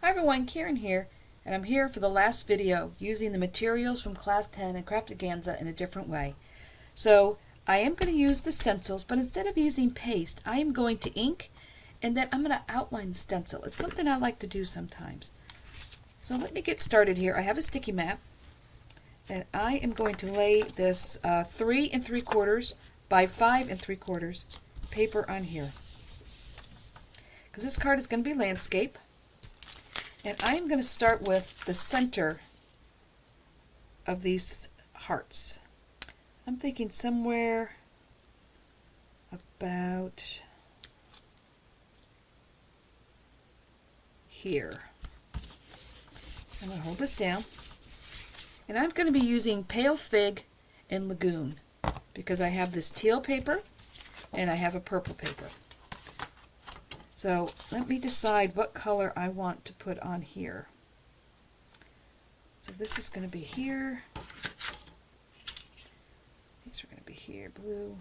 Hi everyone, Karen here, and I'm here for the last video using the materials from Class 10 and Craftaganza in a different way. So I am going to use the stencils, but instead of using paste, I am going to ink, and then I'm going to outline the stencil. It's something I like to do sometimes. So let me get started here. I have a sticky map, and I am going to lay this 3 3/4 by 5 3/4 paper on here. Because this card is going to be landscape. And I am going to start with the center of these hearts. I'm thinking somewhere about here. I'm going to hold this down. And I'm going to be using Pale Fig and Lagoon because I have this teal paper and I have a purple paper. So let me decide what color I want to put on here. So this is going to be here. These are going to be here, blue.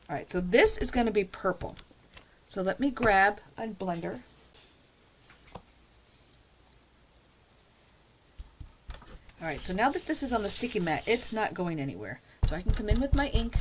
Alright, so this is going to be purple. So let me grab a blender. Alright, so now that this is on the sticky mat, it's not going anywhere. So I can come in with my ink.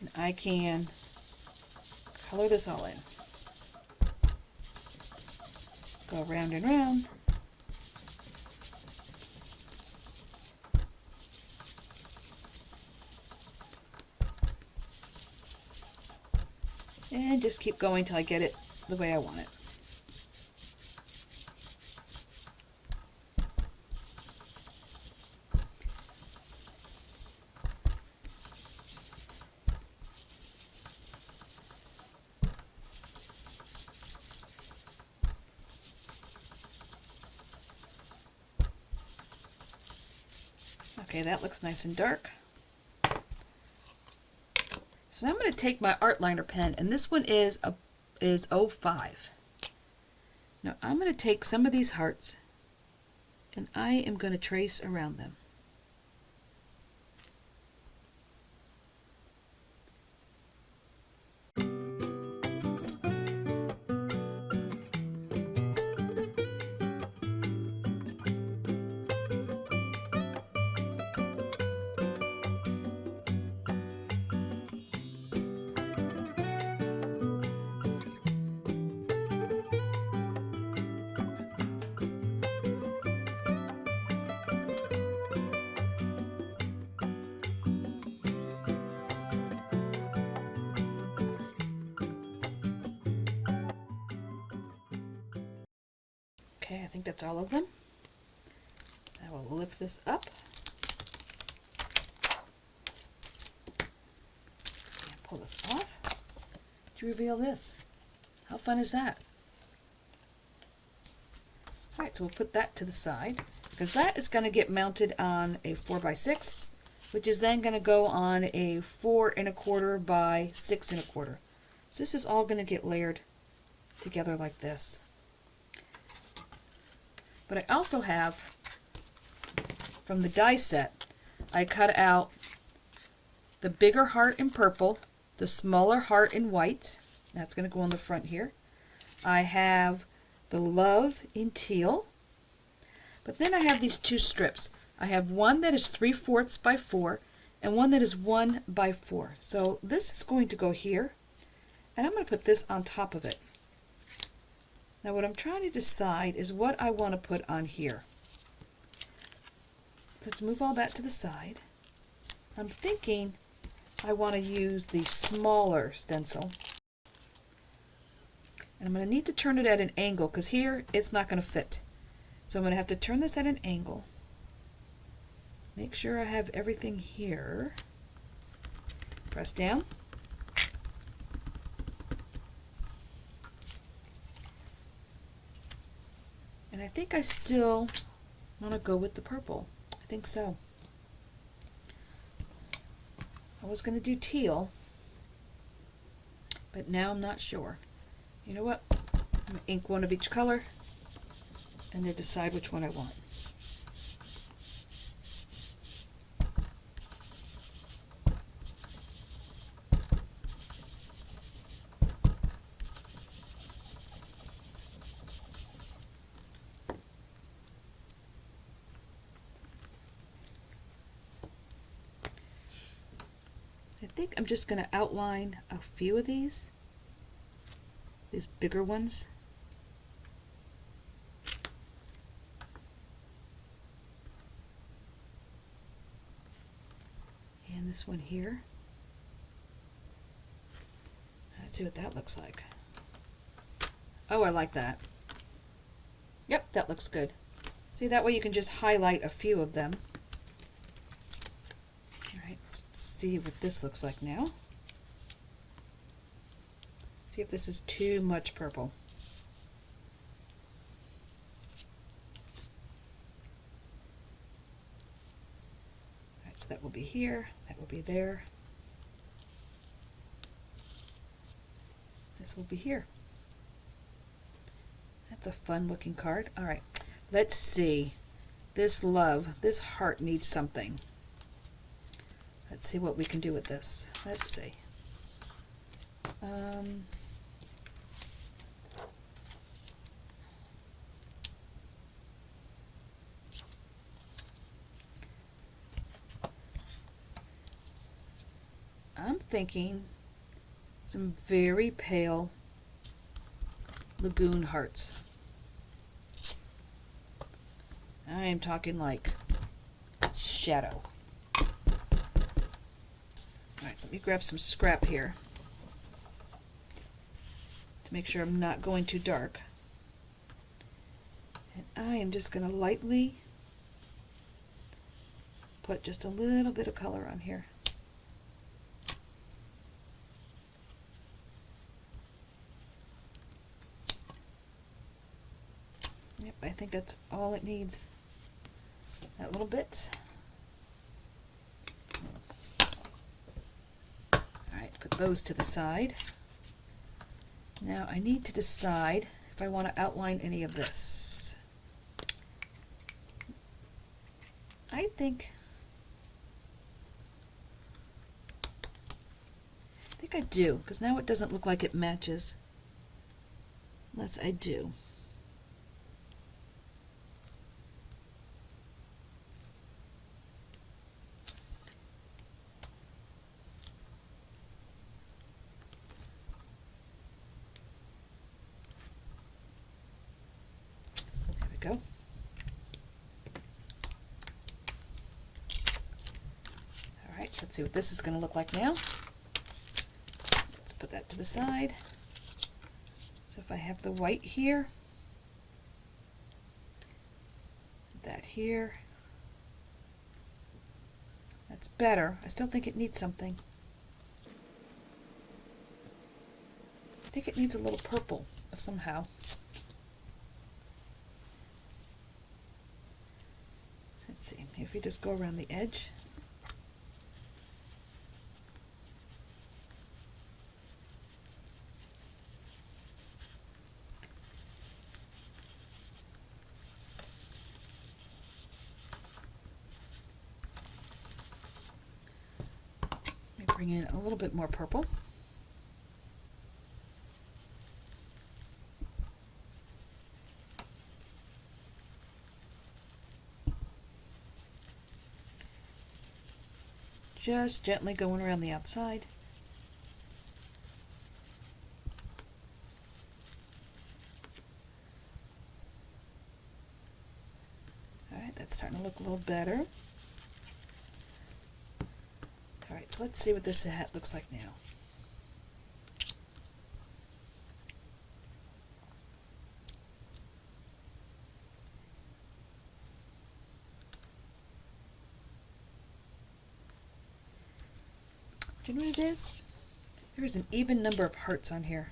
And I can color this all in. Go round and round. And just keep going till I get it the way I want it. Okay, that looks nice and dark. So now I'm going to take my art liner pen, and this one is 05. Now I'm going to take some of these hearts, and I am going to trace around them. Okay, I think that's all of them. I will lift this up. And pull this off to reveal this. How fun is that? Alright, so we'll put that to the side because that is going to get mounted on a 4x6, which is then going to go on a 4 1/4 by 6 1/4. So this is all going to get layered together like this. But I also have, from the die set, I cut out the bigger heart in purple, the smaller heart in white. That's going to go on the front here. I have the love in teal. But then I have these two strips. I have one that is 3/4 by 4 and one that is 1 by 4. So this is going to go here, and I'm going to put this on top of it. Now what I'm trying to decide is what I want to put on here. So let's move all that to the side. I'm thinking I want to use the smaller stencil. And I'm going to need to turn it at an angle because here it's not going to fit. So I'm going to have to turn this at an angle. Make sure I have everything here. Press down. And I think I still want to go with the purple. I think so. I was going to do teal, but now I'm not sure. You know what? I'm going to ink one of each color and then decide which one I want. I think I'm just going to outline a few of these bigger ones. And this one here. Let's see what that looks like. Oh, I like that. Yep, that looks good. See, that way you can just highlight a few of them. Alright, let's see what this looks like now. See if this is too much purple. Alright, so that will be here, that will be there. This will be here. That's a fun looking card. Alright, let's see. This love, this heart needs something. Let's see what we can do with this. Let's see. I'm thinking some very pale lagoon hearts. I am talking like shadow. Alright, so let me grab some scrap here to make sure I'm not going too dark. And I am just going to lightly put just a little bit of color on here. Yep, I think that's all it needs. That little bit. Alright, put those to the side. Now I need to decide if I want to outline any of this. I think I do, because now it doesn't look like it matches unless I do. There we go. Alright, so let's see what this is going to look like now. Put that to the side. So if I have the white here, that here, that's better. I still think it needs something. I think it needs a little purple somehow. Let's see, if we just go around the edge. Bring in a little bit more purple. Just gently going around the outside. Alright, that's starting to look a little better. Alright, so let's see what this hat looks like now. Do you know what it is? There is an even number of hearts on here.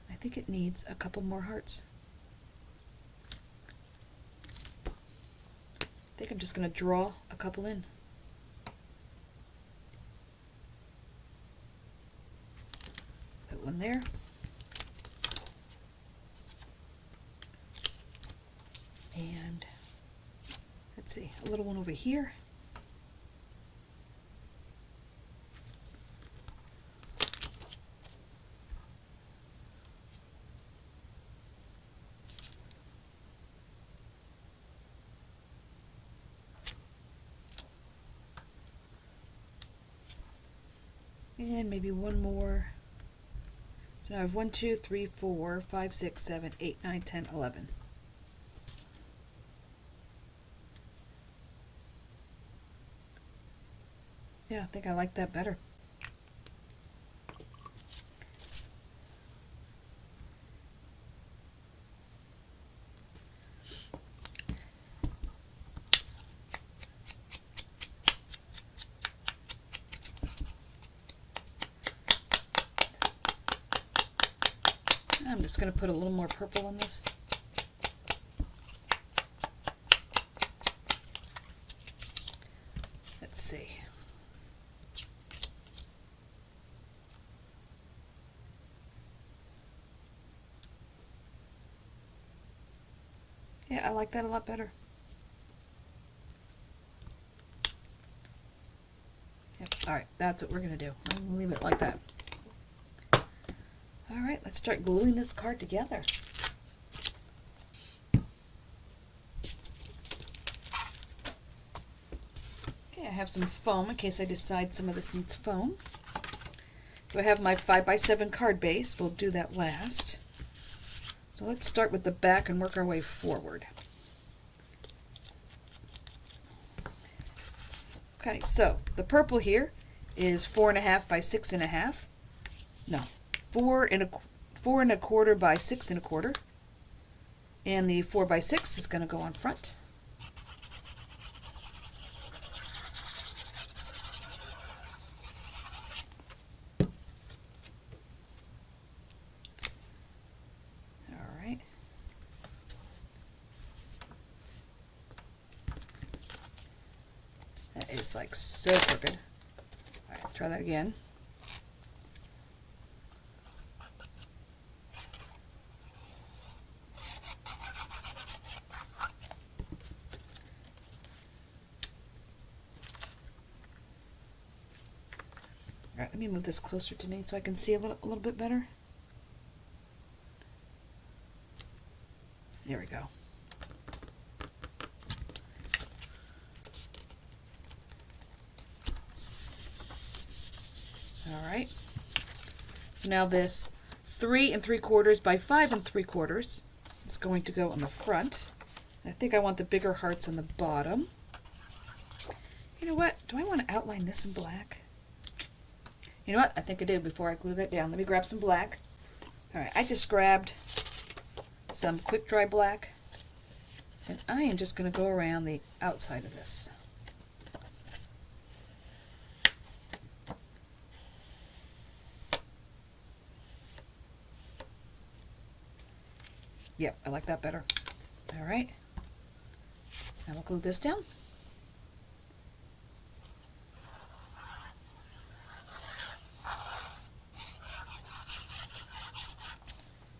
I think it needs a couple more hearts. I think I'm just going to draw a couple in. Put one there. And let's see, a little one over here. And maybe one more. So now I have 1, 2, 3, 4, 5, 6, 7, 8, 9, 10, 11. Yeah, I think I like that better. I'm just going to put a little more purple in this. Let's see. Yeah, I like that a lot better. Yep. Alright, that's what we're going to do. I'm going to leave it like that. Alright, let's start gluing this card together. Okay, I have some foam in case I decide some of this needs foam. So I have my 5x7 card base. We'll do that last. So let's start with the back and work our way forward. Okay, so the purple here is 4.5 by 6.5. No, 4.25 by 6.25. And the 4x6 is going to go on front. Alright. That is like so crooked. Alright, try that again. Alright, let me move this closer to me so I can see a little bit better. There we go. Alright. So now this 3.75 by 5.75 is going to go on the front. I think I want the bigger hearts on the bottom. You know what? Do I want to outline this in black? You know what? I think I do before I glue that down. Let me grab some black. Alright, I just grabbed some quick dry black. And I am just going to go around the outside of this. Yep, I like that better. Alright. Now we'll glue this down.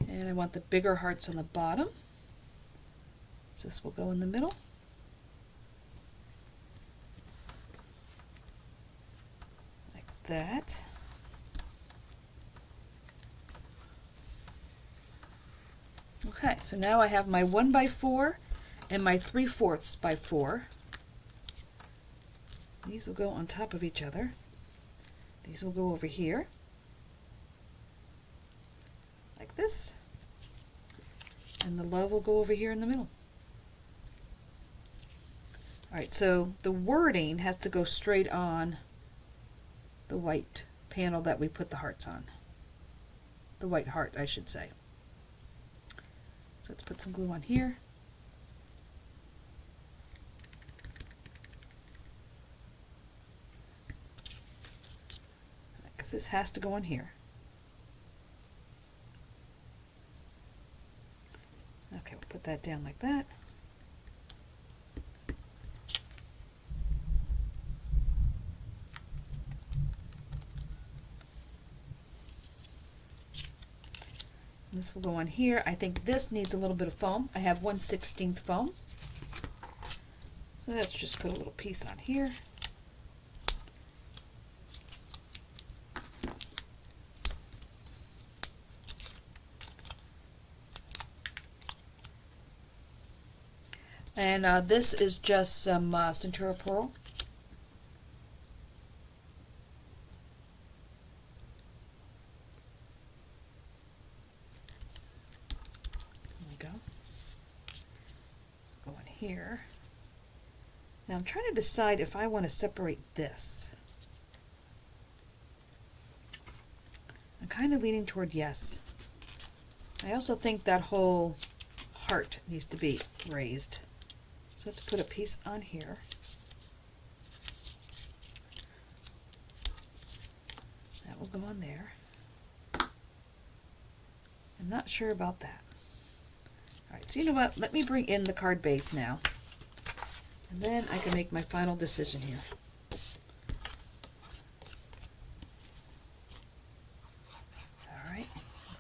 And I want the bigger hearts on the bottom. So this will go in the middle. Like that. Okay, so now I have my 1x4 and my 3/4 by 4. These will go on top of each other. These will go over here. Like this. And the love will go over here in the middle. Alright, so the wording has to go straight on the white panel that we put the hearts on. The white heart, I should say. So let's put some glue on here. Because this has to go on here. Okay, we'll put that down like that. This will go on here. I think this needs a little bit of foam. I have 1/16 foam. So let's just put a little piece on here. And this is just some Centura Pearl. here. Now I'm trying to decide if I want to separate this. I'm kind of leaning toward yes. I also think that whole heart needs to be raised. So let's put a piece on here. That will go on there. I'm not sure about that. Alright, so you know what? Let me bring in the card base now. And then I can make my final decision here. Alright,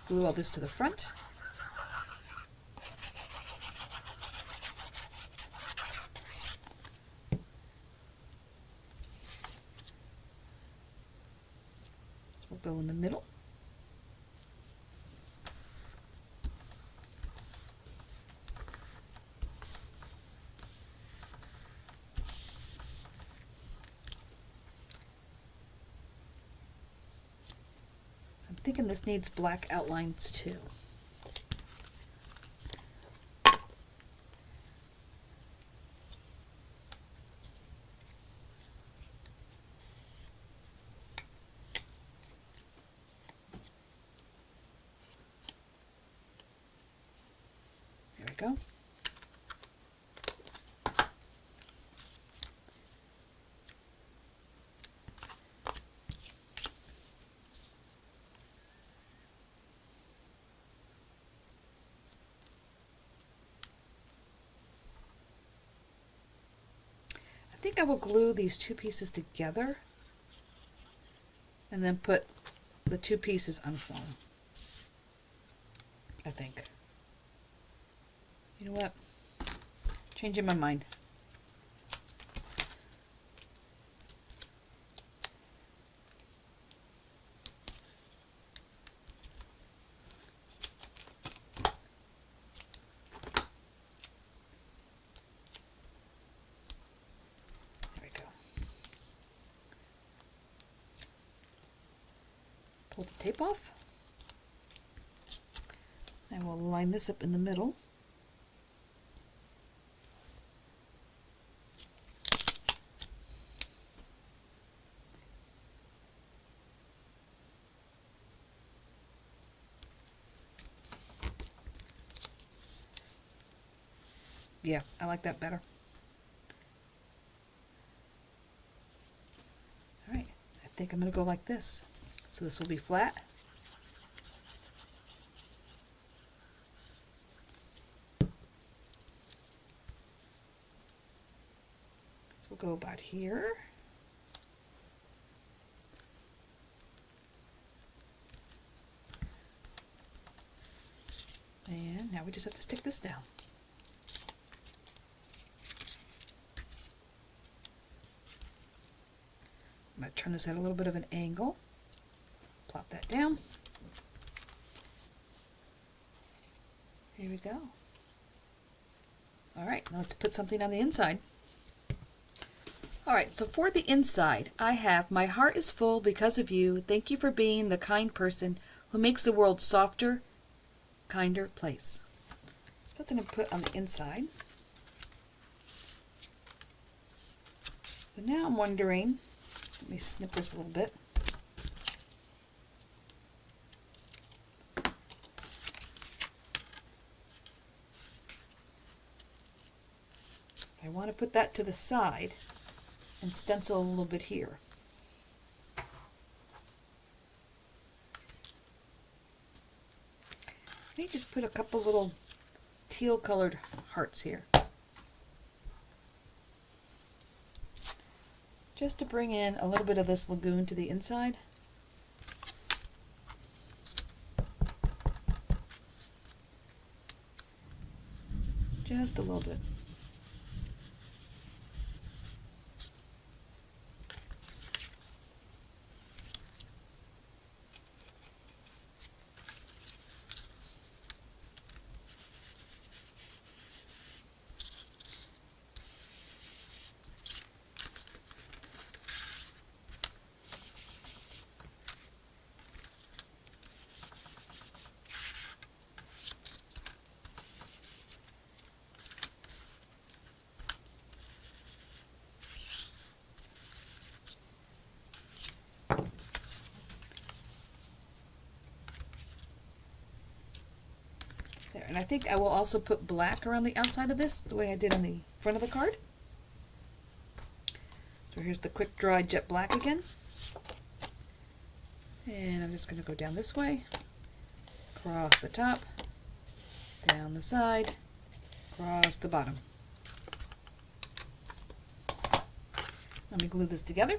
glue all this to the front. This will go in the middle. I'm thinking this needs black outlines too. There we go. I think I will glue these two pieces together and then put the two pieces on foam. I think. You know what? Changing my mind. Pull the tape off. I will line this up in the middle. Yeah, I like that better. Alright, I think I'm going to go like this. So this will be flat. So we'll go about here. And now we just have to stick this down. I'm going to turn this at a little bit of an angle. Plop that down. Here we go. Alright, now let's put something on the inside. Alright, so for the inside, I have, my heart is full because of you. Thank you for being the kind person who makes the world softer, kinder place. So that's what I'm going to put on the inside. So now I'm wondering, let me snip this a little bit. I want to put that to the side and stencil a little bit here. Let me just put a couple little teal colored hearts here. Just to bring in a little bit of this lagoon to the inside. Just a little bit. And I think I will also put black around the outside of this, the way I did on the front of the card. So here's the quick dry jet black again. And I'm just going to go down this way, across the top, down the side, across the bottom. Let me glue this together.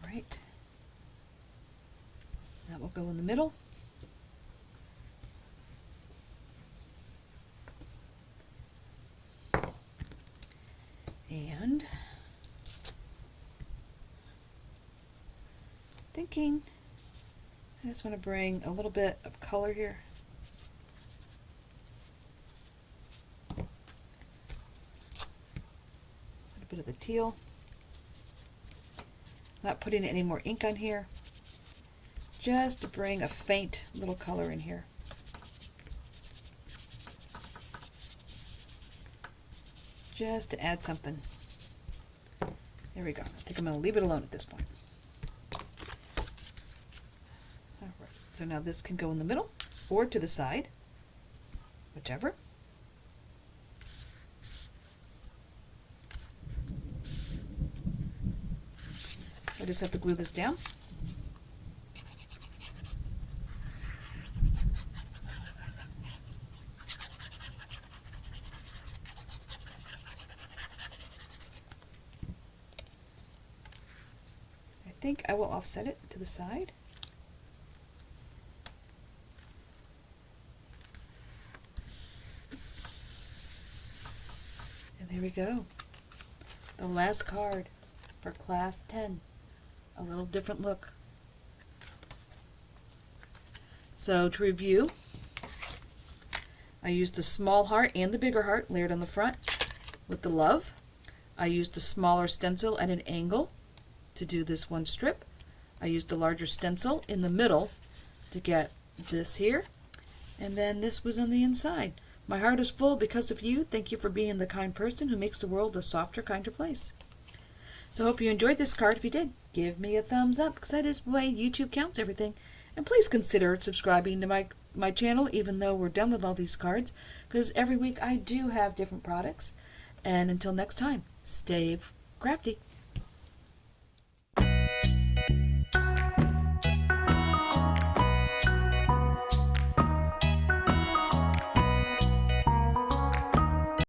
All right. That will go in the middle. And thinking I just want to bring a little bit of color here. A little bit of the teal. Not putting any more ink on here. Just to bring a faint little color in here. Just to add something. There we go. I think I'm going to leave it alone at this point. All right. So now this can go in the middle or to the side, whichever. I just have to glue this down. I think I will offset it to the side. And there we go. The last card for Class 10. A little different look. So to review, I used the small heart and the bigger heart layered on the front with the love. I used a smaller stencil at an angle to do this one strip. I used a larger stencil in the middle to get this here. And then this was on the inside. My heart is full because of you. Thank you for being the kind person who makes the world a softer, kinder place. So I hope you enjoyed this card. If you did, give me a thumbs up because that is the way YouTube counts everything. And please consider subscribing to my channel even though we're done with all these cards, because every week I do have different products. And until next time, stay crafty.